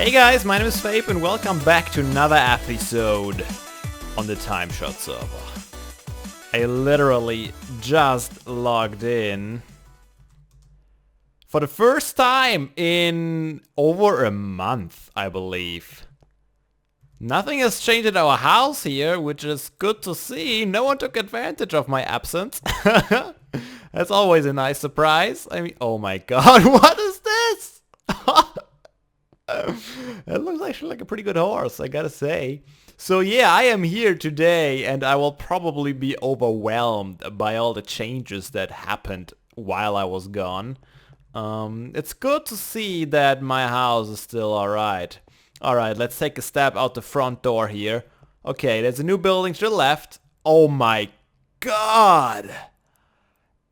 Hey guys, my name is Fabe and welcome back to another episode on the TimeShot server. I literally just logged in for the first time in over a month, I believe. Nothing has changed at our house here, which is good to see. No one took advantage of my absence. That's always a nice surprise. I mean, oh my god, what is this? It looks actually like a pretty good horse, I gotta say. So yeah, I am here today and I will probably be overwhelmed by all the changes that happened while I was gone. It's good to see that my house is still alright. Alright, let's take a step out the front door here. Okay, there's a new building to the left. Oh my god!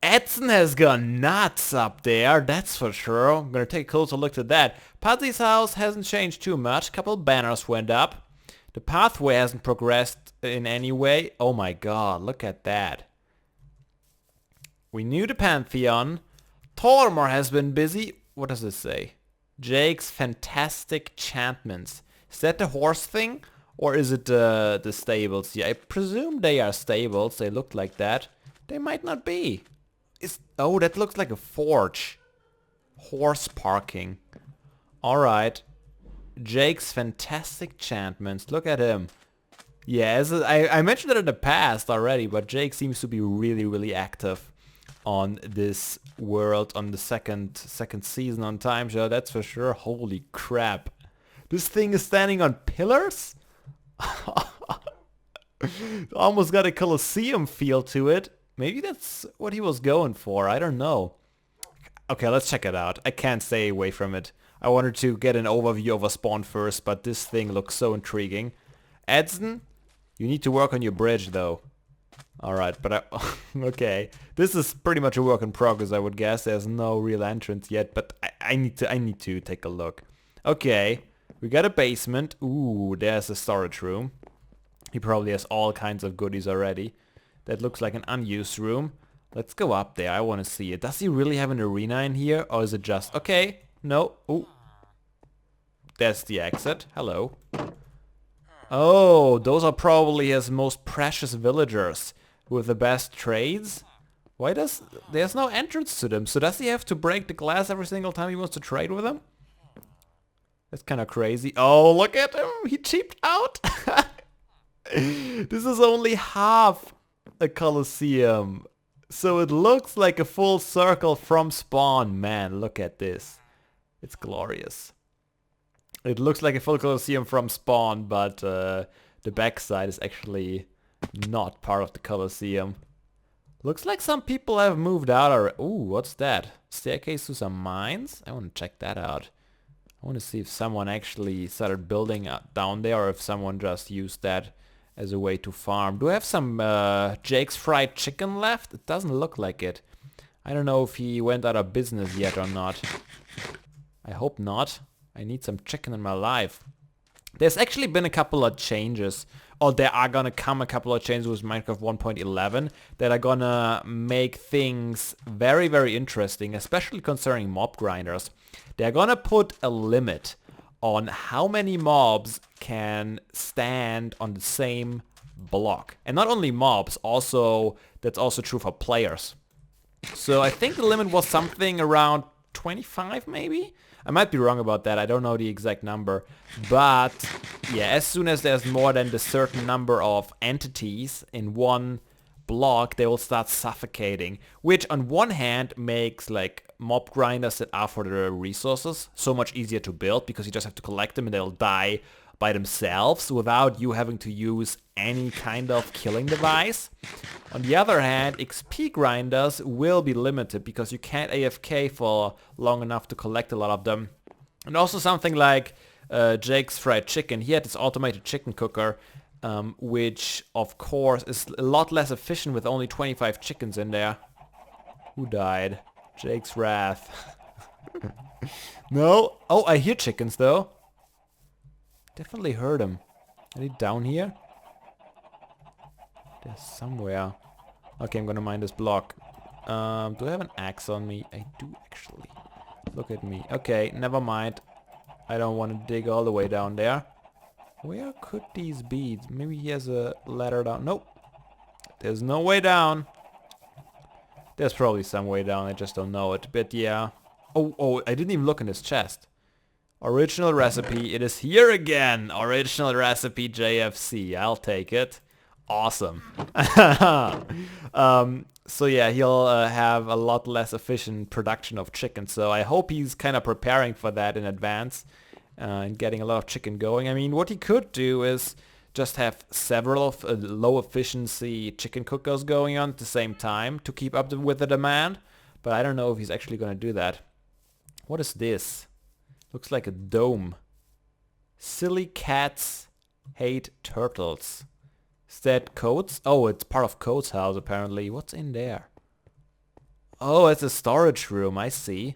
Edson has gone nuts up there, that's for sure. I'm gonna take a closer look at that. Pudsy's house hasn't changed too much. A couple banners went up. The pathway hasn't progressed in any way. Oh my god, look at that. We knew the Pantheon. Tormor has been busy. What does this say? Jake's fantastic enchantments. Is that the horse thing? Or is it the stables? Yeah, I presume they are stables. They look like that. They might not be. Oh, that looks like a forge. Horse parking. Alright. Jake's fantastic enchantments. Look at him. Yeah, I mentioned it in the past already, but Jake seems to be really active on this world, on the second season on TimeShot, that's for sure. Holy crap. This thing is standing on pillars? Almost got a Colosseum feel to it. Maybe that's what he was going for, I don't know. Okay, let's check it out. I can't stay away from it. I wanted to get an overview of a spawn first, but this thing looks so intriguing. Edson, you need to work on your bridge though. Alright, but okay. This is pretty much a work in progress, I would guess. There's no real entrance yet, but I need to take a look. Okay, we got a basement. Ooh, there's a storage room. He probably has all kinds of goodies already. That looks like an unused room. Let's go up there. I want to see it. Does he really have an arena in here? Or is it just... Okay. No. Ooh. There's the exit. Hello. Oh, those are probably his most precious villagers with the best trades. Why does... There's no entrance to them. So does he have to break the glass every single time he wants to trade with them? That's kind of crazy. Oh, look at him. He cheaped out. This is only half a Colosseum. So it looks like a full circle from spawn. Man, look at this. It's glorious. It looks like a full Colosseum from spawn, but the backside is actually not part of the Colosseum. Looks like some people have moved out already. Ooh, what's that? Staircase to some mines? I want to check that out. I want to see if someone actually started building down there or if someone just used that as a way to farm. Do I have some Jake's fried chicken left? It doesn't look like it. I don't know if he went out of business yet or not. I hope not. I need some chicken in my life. There's actually been a couple of changes. Or there are gonna come a couple of changes with Minecraft 1.11 that are gonna make things very interesting, especially concerning mob grinders. They're gonna put a limit on how many mobs can stand on the same block. And not only mobs, also that's also true for players. So I think the limit was something around 25 maybe? I might be wrong about that, I don't know the exact number. But yeah, as soon as there's more than the certain number of entities in one block, they will start suffocating. Which on one hand makes like mob grinders that are for the resources so much easier to build because you just have to collect them and they'll die by themselves without you having to use any kind of killing device. On the other hand, XP grinders will be limited because you can't AFK for long enough to collect a lot of them. And also something like Jake's fried chicken. He had this automated chicken cooker, which of course is a lot less efficient with only 25 chickens in there. Who died? Jake's wrath. No. Oh, I hear chickens though. Definitely heard them. Are they down here? They're somewhere. Okay, I'm gonna mine this block. Do I have an axe on me? I do actually. Look at me. Okay, never mind. I don't want to dig all the way down there. Where could these be? Maybe he has a ladder down. Nope. There's no way down. There's probably some way down. I just don't know it. But yeah. Oh, I didn't even look in his chest. Original recipe. It is here again. Original recipe JFC. I'll take it. Awesome. So yeah, he'll have a lot less efficient production of chicken. So I hope he's kind of preparing for that in advance and getting a lot of chicken going. I mean, what he could do is just have several low efficiency chicken cookers going on at the same time to keep up with the demand. But I don't know if he's actually going to do that. What is this? Looks like a dome. Silly cats hate turtles. Is that Coates? Oh, it's part of Coates' house apparently. What's in there? Oh, it's a storage room. I see.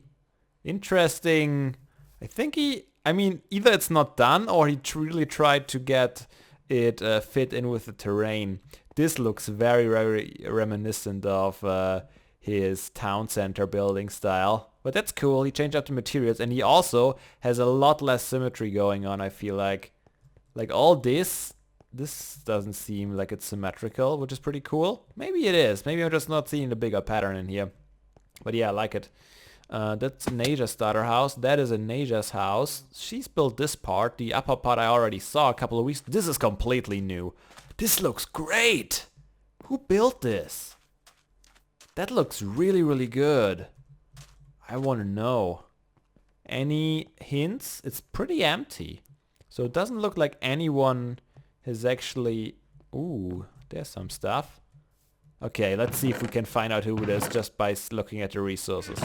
Interesting. I think I mean, either it's not done or he really tried to get it fit in with the terrain. This looks very, very reminiscent of his town center building style. But that's cool. He changed up the materials and he also has a lot less symmetry going on, I feel like. Like all this doesn't seem like it's symmetrical, which is pretty cool. Maybe it is. Maybe I'm just not seeing the bigger pattern in here. But yeah, I like it. That's Naja's starter house. That is a Naja's house. She's built this part. The upper part I already saw a couple of weeks. This is completely new. This looks great. Who built this? That looks really, really good. I want to know. Any hints? It's pretty empty. So it doesn't look like anyone has actually... Ooh, there's some stuff. Okay, let's see if we can find out who it is just by looking at the resources.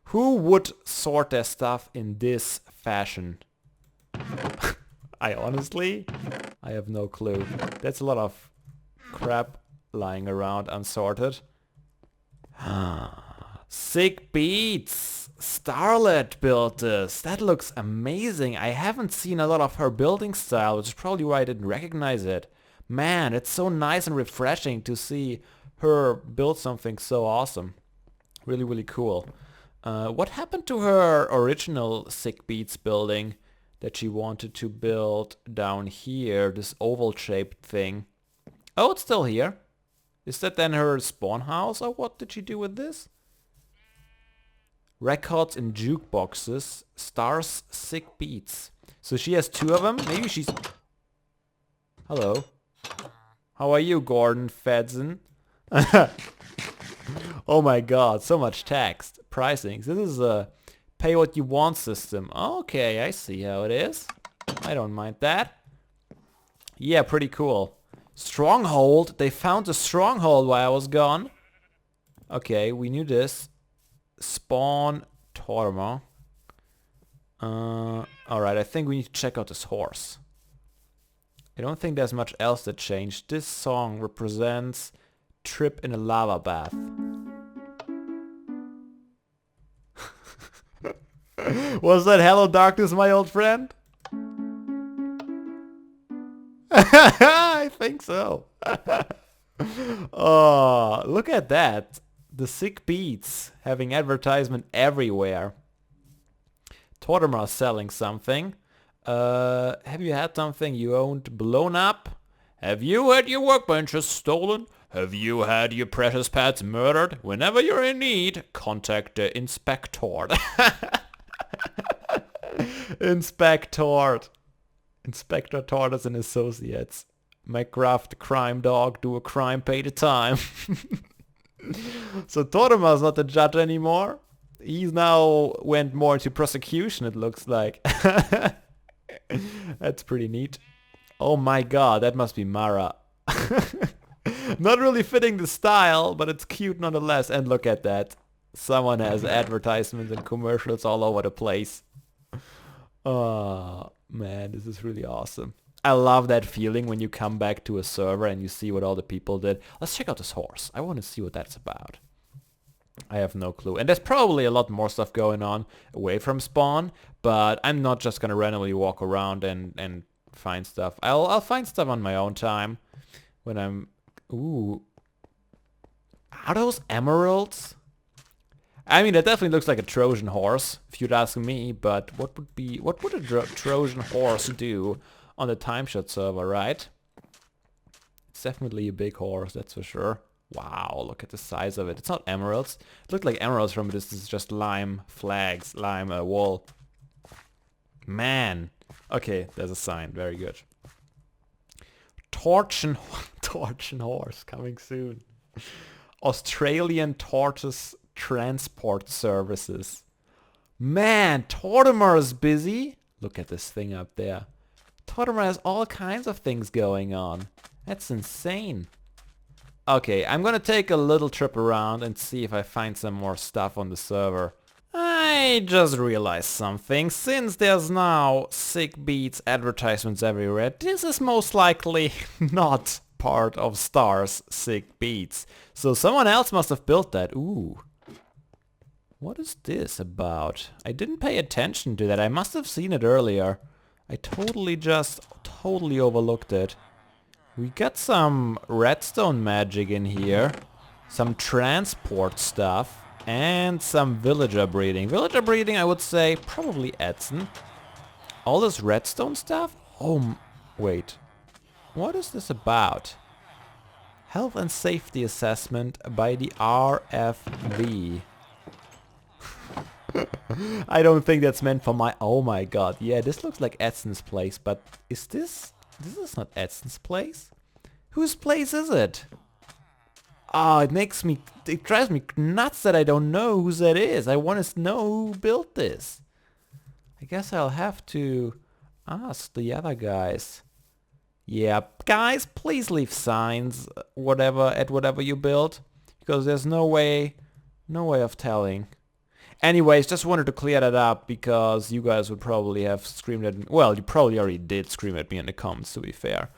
Who would sort their stuff in this fashion? I have no clue. That's a lot of crap lying around unsorted. Sick beats! Starlet built this. That looks amazing. I haven't seen a lot of her building style, which is probably why I didn't recognize it. Man, it's so nice and refreshing to see her build something so awesome. Really, really cool. What happened to her original Sick Beats building that she wanted to build down here? This oval-shaped thing. Oh, it's still here. Is that then her spawn house, or what did she do with this? Records in jukeboxes. Stars Sick Beats. So she has two of them. Maybe she's... Hello. How are you, Gordon Fedson? Oh my god, so much text. Pricings. This is a pay what you want system. Okay, I see how it is. I don't mind that. Yeah, pretty cool. Stronghold. They found a stronghold while I was gone. Okay, we knew this. Spawn Torma. Alright, I think we need to check out this horse. I don't think there's much else that changed. This song represents trip in a lava bath. Was that Hello Darkness, my old friend? I think so. Oh, look at that. The Sick Beats having advertisement everywhere. Tortimer selling something. Have you had something you owned blown up? Have you had your workbenches stolen? Have you had your precious pets murdered? Whenever you're in need, contact the Inspector. Inspector. Inspector Tortoise and Associates. McGruff, crime dog, do a crime, pay the time. So Tortimer's not the judge anymore. He's now went more into prosecution, it looks like. That's pretty neat. Oh my god, that must be Mara. Not really fitting the style, but it's cute nonetheless. And look at that. Someone has advertisements and commercials all over the place. Oh man, this is really awesome. I love that feeling when you come back to a server and you see what all the people did. Let's check out this horse. I want to see what that's about. I have no clue. And there's probably a lot more stuff going on away from spawn, but I'm not just gonna randomly walk around and find stuff. I'll find stuff on my own time when I'm... Ooh. Are those emeralds? I mean, it definitely looks like a Trojan horse, if you'd ask me, but what would a Trojan horse do on the TimeShot server, right? It's definitely a big horse, that's for sure. Wow, look at the size of it. It's not emeralds. It looked like emeralds from it. This is just lime flags, lime wool. Man. Okay, there's a sign. Very good. Torchen horse coming soon. Australian tortoise transport services. Man, Tortimer is busy. Look at this thing up there. Tortimer has all kinds of things going on. That's insane. Okay, I'm gonna take a little trip around and see if I find some more stuff on the server. I just realized something. Since there's now sick beats advertisements everywhere, this is most likely not part of Star's sick beats. So someone else must have built that. Ooh. What is this about? I didn't pay attention to that. I must have seen it earlier. I totally overlooked it. We got some redstone magic in here, some transport stuff, and some villager breeding. Villager breeding, I would say, probably Edson. All this redstone stuff? Oh, wait. What is this about? Health and safety assessment by the RFV. I don't think that's meant for my... Oh my god. Yeah, this looks like Edson's place, but is this... This is not Edson's place. Whose place is it? Oh, it drives me nuts that I don't know whose that is. I want to know who built this. I guess I'll have to ask the other guys. Yeah, guys, please leave signs, at whatever you build, because there's no way of telling. Anyways, just wanted to clear that up because you guys would probably have screamed at me. Well, you probably already did scream at me in the comments, to be fair.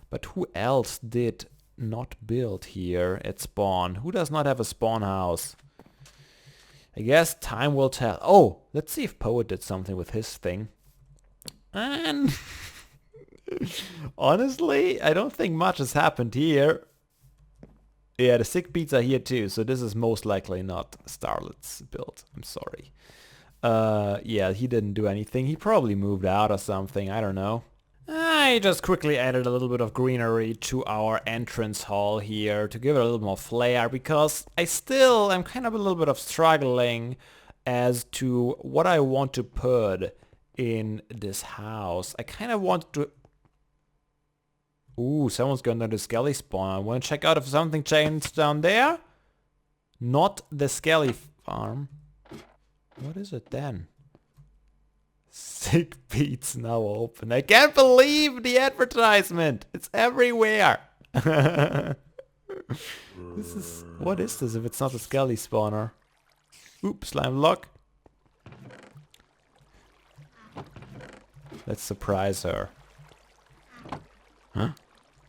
But who else did not build here at spawn? Who does not have a spawn house? I guess time will tell. Oh, let's see if Poet did something with his thing. And honestly, I don't think much has happened here. Yeah, the sick beats are here too, so this is most likely not Starlet's build. I'm sorry. Yeah, he didn't do anything. He probably moved out or something, I don't know. I just quickly added a little bit of greenery to our entrance hall here to give it a little more flair, because I'm kind of a little bit of struggling as to what I want to put in this house. I kind of want to... Ooh, someone's going to the Skelly spawn. I want to check out if something changed down there. Not the Skelly farm. What is it then? Sick Beats now open. I can't believe the advertisement. It's everywhere. What is this if it's not a Skelly spawner? Oops, slime lock. Let's surprise her. Huh?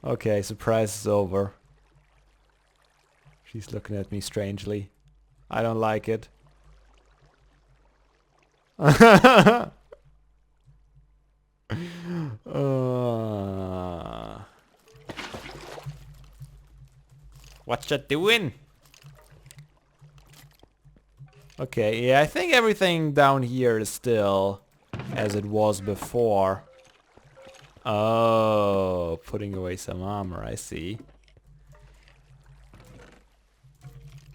Okay, surprise is over. She's looking at me strangely. I don't like it. What you doing? Okay, yeah, I think everything down here is still as it was before. Oh, putting away some armor, I see.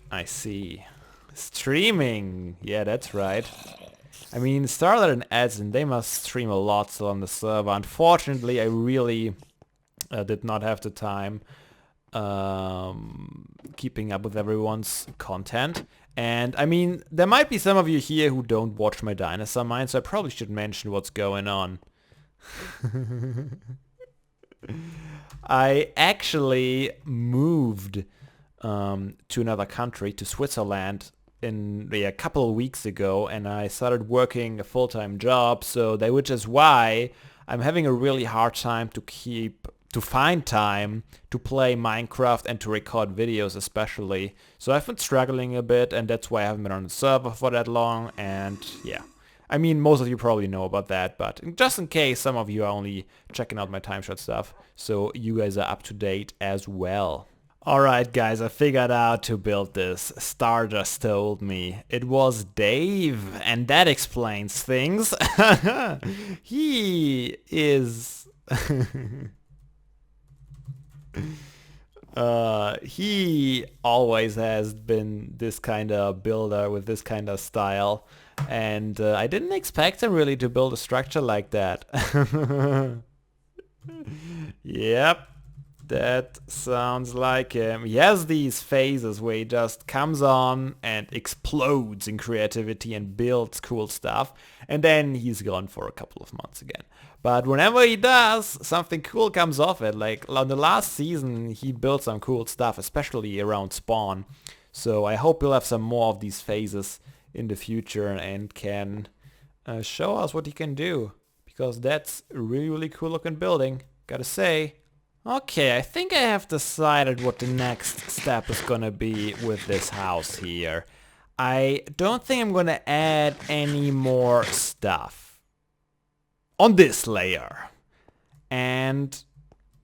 I see. Streaming! Yeah, that's right. I mean, Starlet and Edson, they must stream a lot still on the server. Unfortunately, I really did not have the time keeping up with everyone's content. And, I mean, there might be some of you here who don't watch my dinosaur mine, so I probably should mention what's going on. I actually moved to another country, to Switzerland, a couple of weeks ago, and I started working a full-time job, which is why I'm having a really hard time to find time to play Minecraft and to record videos especially. So I've been struggling a bit, and that's why I haven't been on the server for that long, and yeah. I mean, most of you probably know about that, but just in case, some of you are only checking out my TimeShot stuff, so you guys are up to date as well. Alright guys, I figured out how to build this. Star just told me. It was Dave, and that explains things. He is... he always has been this kind of builder with this kind of style. And I didn't expect him really to build a structure like that. Yep. That sounds like him. He has these phases where he just comes on and explodes in creativity and builds cool stuff, and then he's gone for a couple of months again. But whenever he does, something cool comes off it. Like on the last season, he built some cool stuff, especially around spawn. So I hope he'll have some more of these phases in the future and can show us what he can do. Because that's a really, really cool looking building, gotta say. Okay, I think I have decided what the next step is gonna be with this house here. I don't think I'm gonna add any more stuff on this layer. And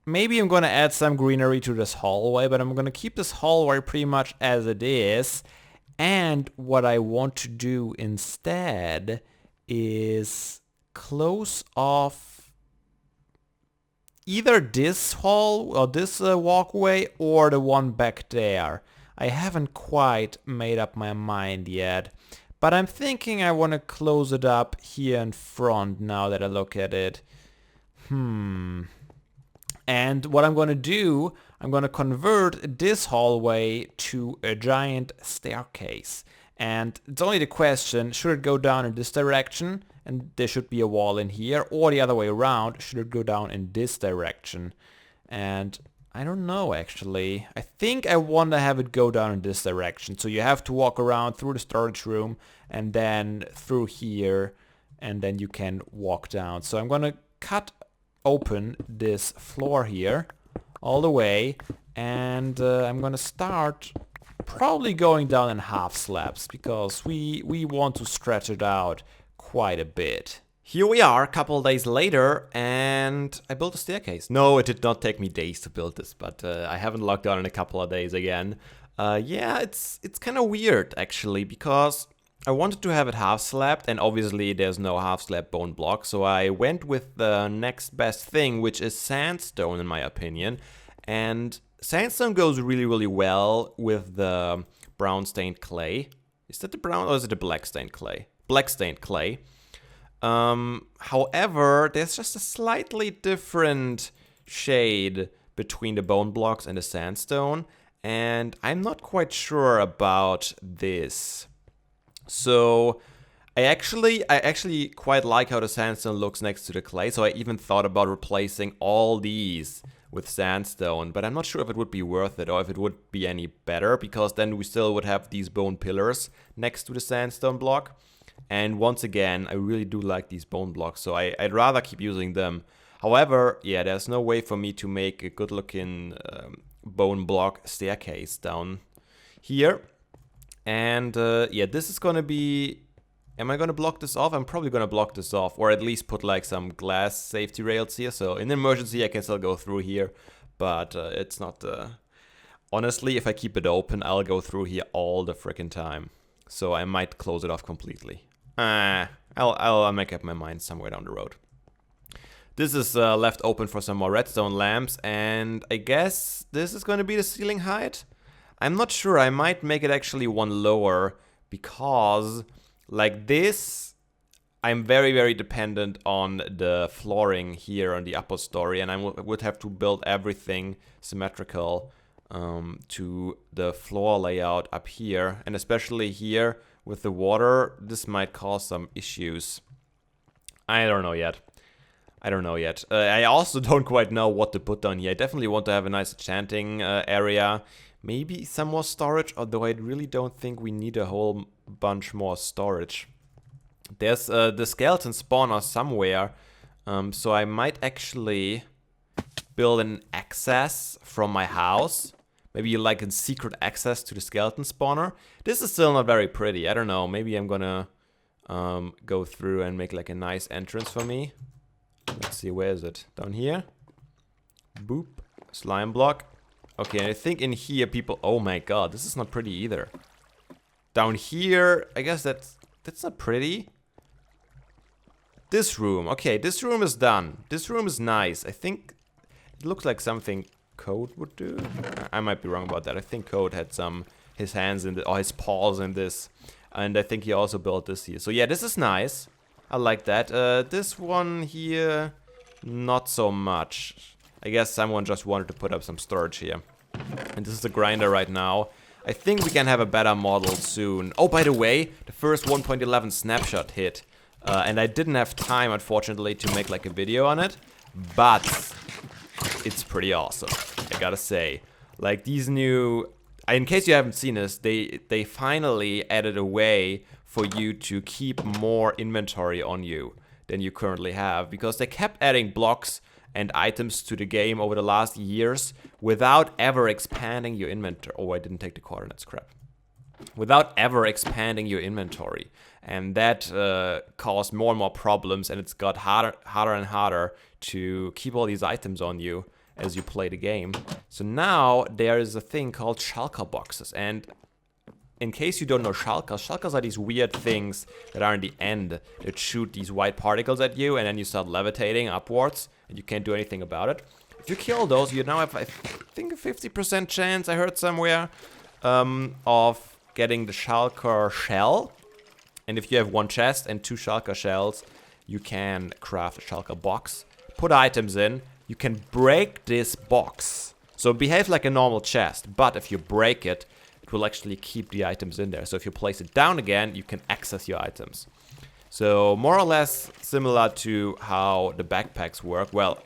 maybe I'm gonna add some greenery to this hallway, but I'm gonna keep this hallway pretty much as it is. And what I want to do instead is close off either this hall or this walkway or the one back there. I haven't quite made up my mind yet, but I'm thinking I want to close it up here in front now that I look at it. And what I'm going to do, I'm going to convert this hallway to a giant staircase. And it's only the question, should it go down in this direction? And there should be a wall in here, or the other way around, should it go down in this direction? And I don't know actually. I think I want to have it go down in this direction. So you have to walk around through the storage room and then through here, and then you can walk down. So I'm gonna cut open this floor here all the way, and I'm gonna start probably going down in half slabs because we want to stretch it out quite a bit. Here we are a couple days later, and I built a staircase. No, it did not take me days to build this, but I haven't logged on in a couple of days again. Yeah, it's kind of weird actually, because I wanted to have it half slabbed, and obviously there's no half slab bone block, so I went with the next best thing, which is sandstone in my opinion. And sandstone goes really, really well with the brown stained clay. Is that the brown or is it the black stained clay? Black stained clay. However, there's just a slightly different shade between the bone blocks and the sandstone, and I'm not quite sure about this. So I actually quite like how the sandstone looks next to the clay, so I even thought about replacing all these with sandstone, but I'm not sure if it would be worth it or if it would be any better, because then we still would have these bone pillars next to the sandstone block. And once again, I really do like these bone blocks, so I'd rather keep using them. However, yeah, there's no way for me to make a good looking bone block staircase down here. And yeah, this is gonna be... Am I gonna block this off? I'm probably gonna block this off, or at least put like some glass safety rails here, so in an emergency I can still go through here, but it's not... Honestly, if I keep it open, I'll go through here all the frickin' time. So I might close it off completely. I'll make up my mind somewhere down the road. This is left open for some more redstone lamps, and I guess this is going to be the ceiling height? I'm not sure, I might make it actually one lower, because like this, I'm very, very dependent on the flooring here on the upper story, and I would have to build everything symmetrical to the floor layout up here, and especially here with the water, this might cause some issues. I don't know yet. I also don't quite know what to put down here. I definitely want to have a nice enchanting area. Maybe some more storage, although I really don't think we need a whole bunch more storage. There's the skeleton spawner somewhere, so I might actually build an access from my house. Maybe like a secret access to the skeleton spawner. This is still not very pretty. I don't know. Maybe I'm gonna go through and make like a nice entrance for me. Let's see, where is it? Down here? Boop. Slime block. Okay, and I think in here people... Oh my god, this is not pretty either. Down here, I guess that's not pretty. This room. Okay, this room is done. This room is nice. I think it looks like something Code would do. I might be wrong about that. I think Code had his hands in or his paws in this. And I think he also built this here. So yeah, this is nice. I like that. This one here, not so much. I guess someone just wanted to put up some storage here. And this is the grinder right now. I think we can have a better model soon. Oh, by the way, the first 1.11 snapshot hit. And I didn't have time, unfortunately, to make like a video on it. But it's pretty awesome, I gotta say. Like these new... In case you haven't seen this, they finally added a way for you to keep more inventory on you than you currently have. Because they kept adding blocks and items to the game over the last years without ever expanding your inventory. Oh, I didn't take the coordinates, crap. Without ever expanding your inventory. And that caused more and more problems, and it's got harder and harder to keep all these items on you as you play the game. So now there is a thing called shulker boxes. And in case you don't know shulkers are these weird things that are in the end that shoot these white particles at you, and then you start levitating upwards, and you can't do anything about it. If you kill those, you now have, I think, a 50% chance, I heard somewhere, of getting the shulker shell. And if you have one chest and 2 shulker shells, you can craft a shulker box, put items in. You can break this box. So it behaves like a normal chest, but if you break it, it will actually keep the items in there. So if you place it down again, you can access your items. So more or less similar to how the backpacks work. Well,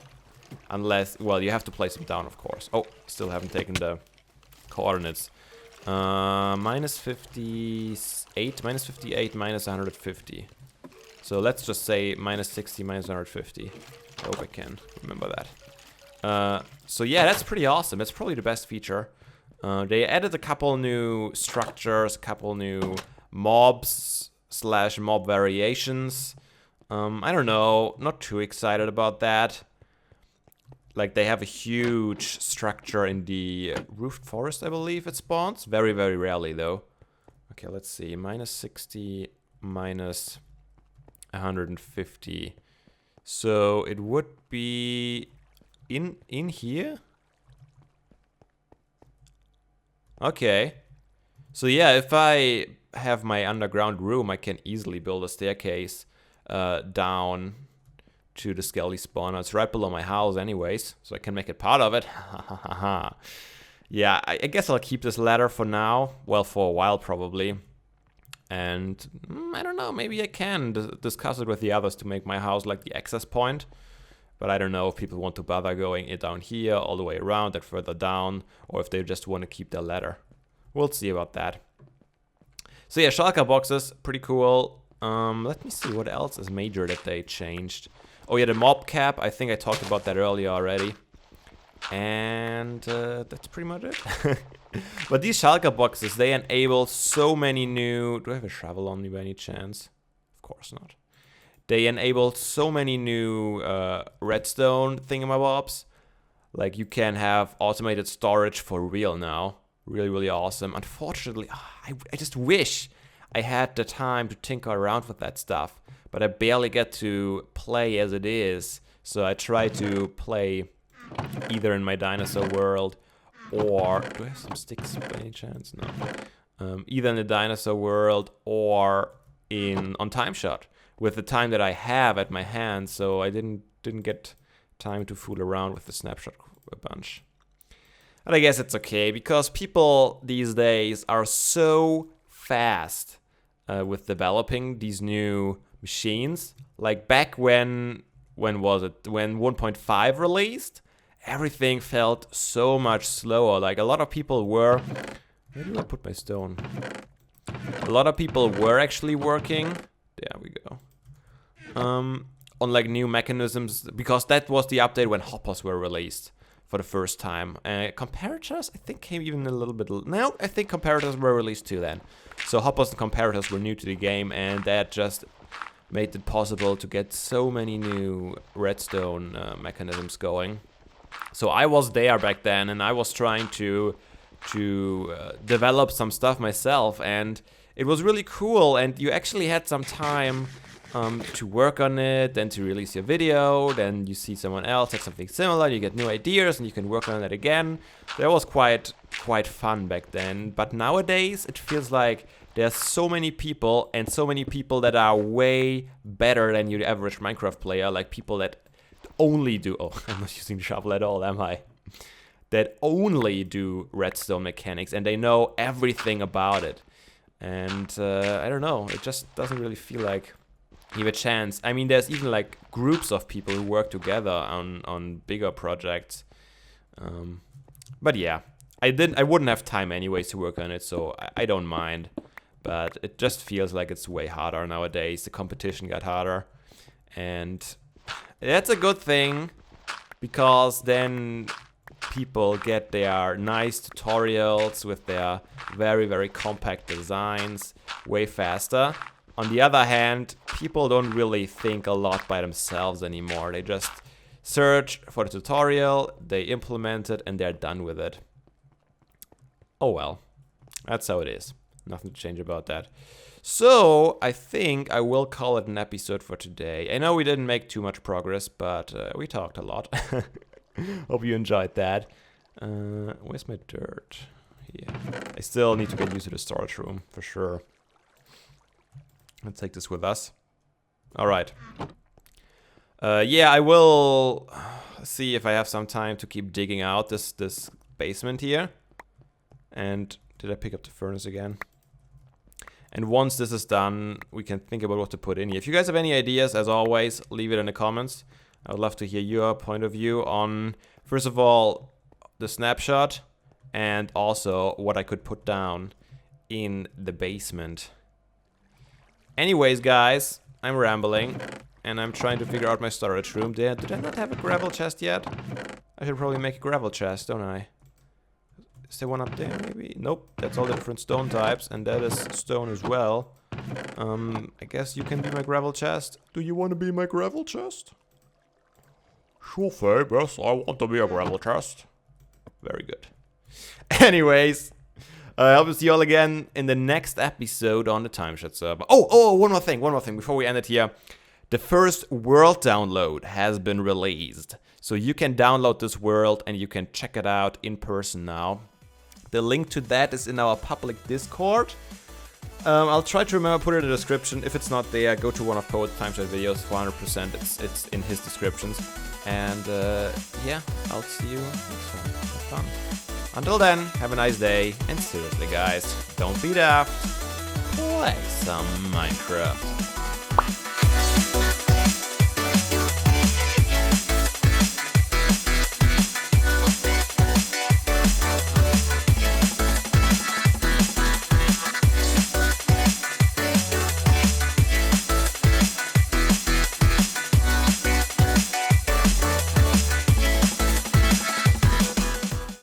unless, well, you have to place them down, of course. Oh, still haven't taken the coordinates. Minus 58, minus 58, minus 150. So let's just say minus 60, minus 150. I hope I can remember that. So yeah, that's pretty awesome. It's probably the best feature. They added a couple new structures, a couple new mobs / mob variations. I don't know, not too excited about that. Like they have a huge structure in the roofed forest, I believe it spawns. Very, very rarely though. Okay, let's see. Minus 60, minus 150. So it would be in here? Okay. So yeah, if I have my underground room, I can easily build a staircase down to the skelly spawner. It's right below my house anyways, so I can make it part of it. Yeah, I guess I'll keep this ladder for now. Well, for a while probably. And I don't know, maybe I can discuss it with the others to make my house like the access point. But I don't know if people want to bother going it down here, all the way around, and further down, or if they just want to keep their ladder. We'll see about that. So yeah, shulker boxes, pretty cool. Let me see what else is major that they changed. Oh yeah, the mob cap, I think I talked about that earlier already. And that's pretty much it. But these shulker boxes, they enable so many new... Do I have a shovel on me by any chance? Of course not. They enable so many new redstone thingamabobs. Like you can have automated storage for real now. Really, really awesome. Unfortunately, I just wish I had the time to tinker around with that stuff. But I barely get to play as it is. So I try to play either in my dinosaur world or... Do I have some sticks by any chance? No. Either in the dinosaur world or on TimeShot with the time that I have at my hand. So I didn't get time to fool around with the snapshot a bunch. But I guess it's okay because people these days are so fast with developing these new machines. Like back when was it? When 1.5 released, everything felt so much slower. Like a lot of people were... Where did I put my stone? A lot of people were actually working. There we go. On like new mechanisms, because that was the update when hoppers were released for the first time. Comparators, I think, came even a little bit... No, I think comparators were released too then. So hoppers and comparators were new to the game, and that just made it possible to get so many new redstone mechanisms going. So I was there back then, and I was trying to develop some stuff myself, and it was really cool. And you actually had some time to work on it, then to release your video, then you see someone else have something similar, you get new ideas, and you can work on it again. That was quite fun back then. But nowadays it feels like there's so many people, and so many people that are way better than your average Minecraft player, like people that only do, oh, I'm not using the shovel at all, am I? That only do redstone mechanics, and they know everything about it. And I don't know, it just doesn't really feel like you have a chance. I mean, there's even like groups of people who work together on bigger projects. But yeah, I wouldn't have time anyways to work on it, so I don't mind. But it just feels like it's way harder nowadays. The competition got harder, and that's a good thing, because then people get their nice tutorials with their very, very compact designs way faster. On the other hand, people don't really think a lot by themselves anymore. They just search for the tutorial, they implement it, and they're done with it. Oh well, that's how it is. Nothing to change about that. So, I think I will call it an episode for today. I know we didn't make too much progress, but we talked a lot. Hope you enjoyed that. Where's my dirt? Here. I still need to get used to the storage room, for sure. Let's take this with us. Alright. Yeah, I will see if I have some time to keep digging out this basement here. And did I pick up the furnace again? And once this is done, we can think about what to put in here. If you guys have any ideas, as always, leave it in the comments. I would love to hear your point of view on, first of all, the snapshot, and also what I could put down in the basement. Anyways, guys, I'm rambling, and I'm trying to figure out my storage room. Did I not have a gravel chest yet? I should probably make a gravel chest, don't I? Is there one up there, maybe? Nope, that's all different stone types, and that is stone as well. I guess you can be my gravel chest. Do you want to be my gravel chest? Sure, Fabe, yes, I want to be a gravel chest. Very good. Anyways, I hope to see you all again in the next episode on the TimeShot server. Oh, one more thing before we end it here. The first world download has been released. So you can download this world and you can check it out in person now. The link to that is in our public Discord. I'll try to remember put it in the description. If it's not there, go to one of Poet's TimeShot videos. 400% it's in his descriptions. And yeah, I'll see you next time. Have fun. Until then, have a nice day. And seriously, guys, don't be daft. Play some Minecraft.